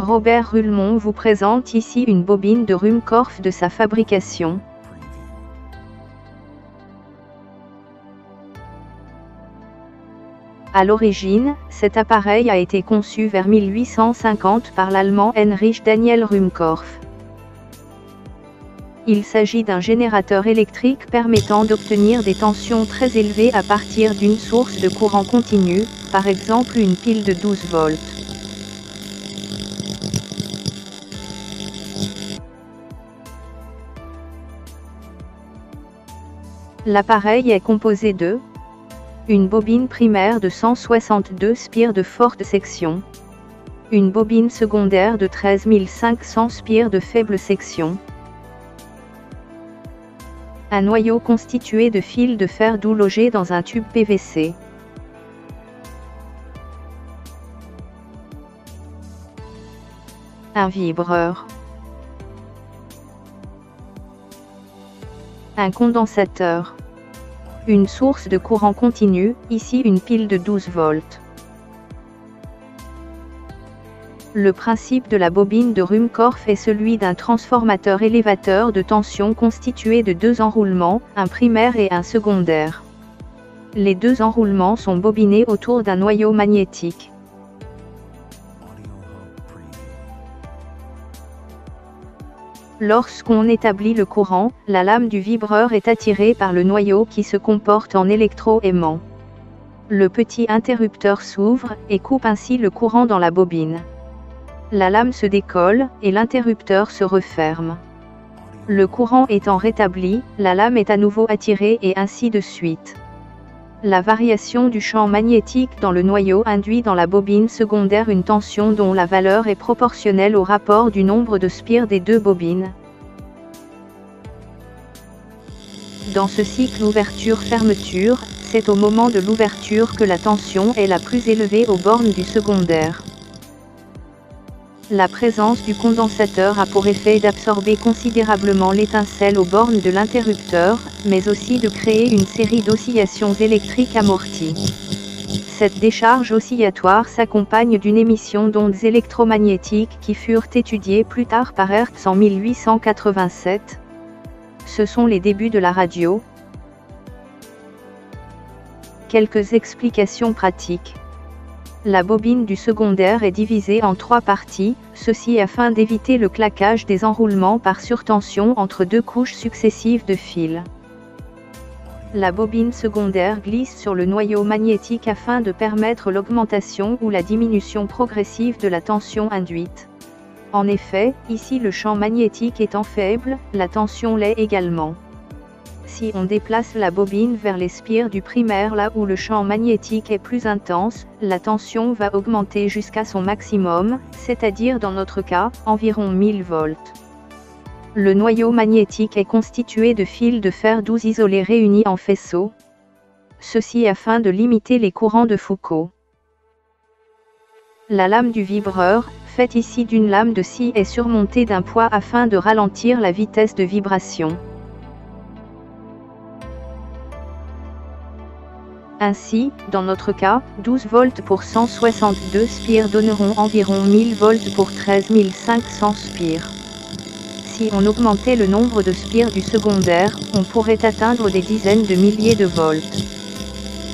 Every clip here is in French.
Robert Rulmont vous présente ici une bobine de Ruhmkorff de sa fabrication. À l'origine, cet appareil a été conçu vers 1850 par l'Allemand Heinrich Daniel Ruhmkorff. Il s'agit d'un générateur électrique permettant d'obtenir des tensions très élevées à partir d'une source de courant continu, par exemple une pile de 12 volts. L'appareil est composé de une bobine primaire de 162 spires de forte section, une bobine secondaire de 13 500 spires de faible section, un noyau constitué de fils de fer doux logés dans un tube PVC, un vibreur, un condensateur, une source de courant continu, ici une pile de 12 volts. Le principe de la bobine de Ruhmkorff est celui d'un transformateur élévateur de tension constitué de deux enroulements, un primaire et un secondaire. Les deux enroulements sont bobinés autour d'un noyau magnétique. Lorsqu'on établit le courant, la lame du vibreur est attirée par le noyau qui se comporte en électro-aimant. Le petit interrupteur s'ouvre et coupe ainsi le courant dans la bobine. La lame se décolle et l'interrupteur se referme. Le courant étant rétabli, la lame est à nouveau attirée et ainsi de suite. La variation du champ magnétique dans le noyau induit dans la bobine secondaire une tension dont la valeur est proportionnelle au rapport du nombre de spires des deux bobines. Dans ce cycle ouverture-fermeture, c'est au moment de l'ouverture que la tension est la plus élevée aux bornes du secondaire. La présence du condensateur a pour effet d'absorber considérablement l'étincelle aux bornes de l'interrupteur, mais aussi de créer une série d'oscillations électriques amorties. Cette décharge oscillatoire s'accompagne d'une émission d'ondes électromagnétiques qui furent étudiées plus tard par Hertz en 1887. Ce sont les débuts de la radio. Quelques explications pratiques. La bobine du secondaire est divisée en trois parties, ceci afin d'éviter le claquage des enroulements par surtension entre deux couches successives de fils. La bobine secondaire glisse sur le noyau magnétique afin de permettre l'augmentation ou la diminution progressive de la tension induite. En effet, ici le champ magnétique étant faible, la tension l'est également. Si on déplace la bobine vers les spires du primaire là où le champ magnétique est plus intense, la tension va augmenter jusqu'à son maximum, c'est-à-dire dans notre cas, environ 1000 volts. Le noyau magnétique est constitué de fils de fer doux isolés réunis en faisceaux. Ceci afin de limiter les courants de Foucault. La lame du vibreur, faite ici d'une lame de scie, est surmontée d'un poids afin de ralentir la vitesse de vibration. Ainsi, dans notre cas, 12 volts pour 162 spires donneront environ 1000 volts pour 13 500 spires. Si on augmentait le nombre de spires du secondaire, on pourrait atteindre des dizaines de milliers de volts.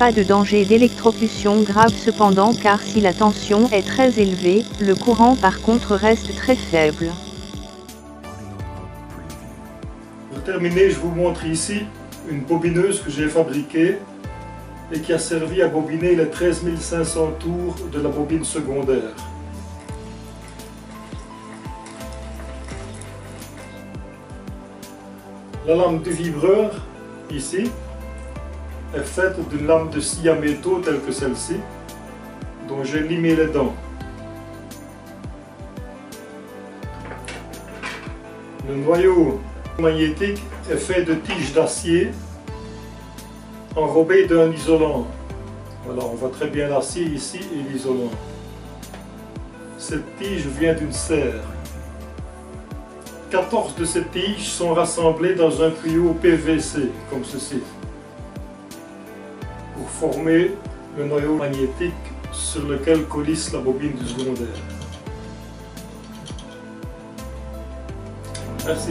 Pas de danger d'électrocution grave cependant car si la tension est très élevée, le courant par contre reste très faible. Pour terminer, je vous montre ici une bobineuse que j'ai fabriquée et qui a servi à bobiner les 13 500 tours de la bobine secondaire. La lame du vibreur, ici, est faite d'une lame de scie à métaux telle que celle-ci, dont j'ai limé les dents. Le noyau magnétique est fait de tiges d'acier enrobé d'un isolant. Voilà, on voit très bien l'acier ici et l'isolant. Cette tige vient d'une serre. 14 de ces tiges sont rassemblées dans un tuyau PVC, comme ceci, pour former le noyau magnétique sur lequel coulisse la bobine du secondaire. Merci.